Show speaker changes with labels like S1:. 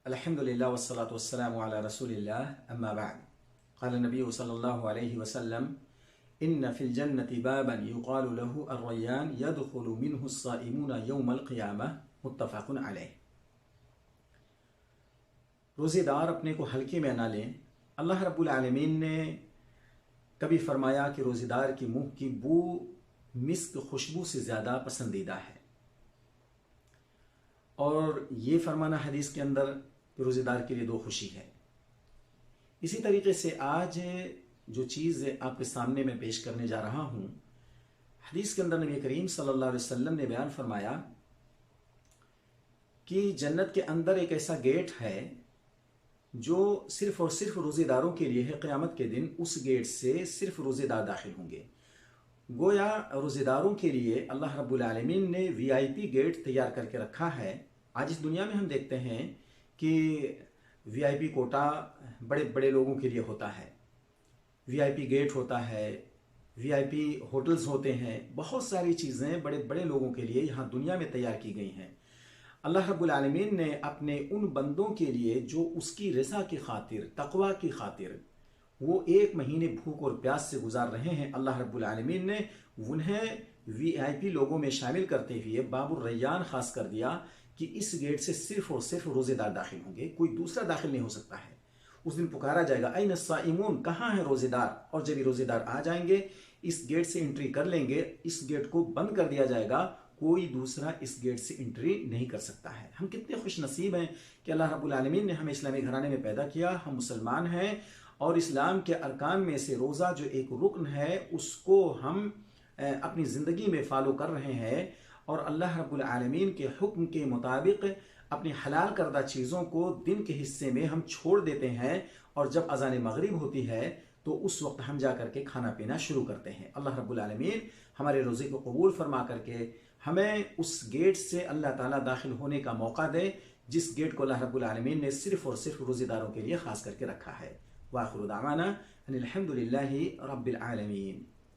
S1: अल्हम्दुलिल्लाह वस्सलातु वस्सलामु अला रसूलिल्लाह अम्मा बअद। क़ाल नबी सल्लल्लाहु अलैहि वसल्लम इन्न फिल जन्नति बाबन युक़ालु लहु अर्रय्यान यदख़ुलु मिन्हु अस्साइमून यौमल क़ियामह, मुत्तफ़क़ुन अलैह। रोज़ेदार अपने को हल्के में ना लें। अल्लाह रब्बुल आलमीन ने कभी फरमाया कि रोज़ेदार की मुँह की बू मिस्क खुशबू से ज़्यादा पसंदीदा है, और ये फरमाना हदीस के अंदर कि रोज़ेदार के लिए दो खुशी है। इसी तरीके से आज जो चीज़ आपके सामने मैं पेश करने जा रहा हूँ, हदीस के अंदर नबी करीम सल्लल्लाहु अलैहि वसल्लम ने बयान फरमाया कि जन्नत के अंदर एक ऐसा गेट है जो सिर्फ और सिर्फ रोज़ेदारों के लिए है। क़यामत के दिन उस गेट से सिर्फ रोज़ेदार दाखिल होंगे। गोया रोज़ेदारों के लिए अल्लाह रब्बुल आलमीन ने वीआईपी गेट तैयार करके रखा है। आज इस दुनिया में हम देखते हैं कि वीआईपी कोटा बड़े बड़े लोगों के लिए होता है, वीआईपी गेट होता है, वीआईपी होटल्स होते हैं, बहुत सारी चीज़ें बड़े बड़े लोगों के लिए यहाँ दुनिया में तैयार की गई हैं। अल्लाह रब्बुल आलमीन ने अपने उन बंदों के लिए जो उसकी रज़ा की खातिर, तक़वा की खातिर वो एक महीने भूख और प्यास से गुजार रहे हैं, अल्लाह रब्बुल आलमीन ने उन्हें वीआईपी लोगों में शामिल करते हुए बाबुर रैयान खास कर दिया कि इस गेट से सिर्फ और सिर्फ रोज़ेदार दाखिल होंगे, कोई दूसरा दाखिल नहीं हो सकता है। उस दिन पुकारा जाएगा ऐन साइमून, कहाँ है रोज़ेदार। और जब ये रोज़ेदार आ जाएंगे, इस गेट से एंट्री कर लेंगे, इस गेट को बंद कर दिया जाएगा, कोई दूसरा इस गेट से एंट्री नहीं कर सकता है। हम कितने खुश नसीब हैं कि अल्लाह रब्बुल आलमीन ने हमें इस्लामी घराने में पैदा किया, हम मुसलमान हैं, और इस्लाम के अरकान में से रोज़ा जो एक रुकन है उसको हम अपनी ज़िंदगी में फॉलो कर रहे हैं, और अल्लाह रब्बुल आलमीन के हुक्म के मुताबिक अपनी हलाल करदा चीज़ों को दिन के हिस्से में हम छोड़ देते हैं, और जब अज़ान मगरिब होती है तो उस वक्त हम जा करके खाना पीना शुरू करते हैं। अल्लाह रब्बुल आलमीन हमारे रोज़े को कबूल फरमा करके हमें उस गेट से अल्लाह ताला दाखिल होने का मौका दे, जिस गेट को अल्लाह रब्बुल आलमीन ने सिर्फ और सिर्फ रोज़ेदारों के लिए ख़ास करके रखा है। वाखिरु दावाना अनिल हम्दुलिल्लाहि रब्बिल आलमीन।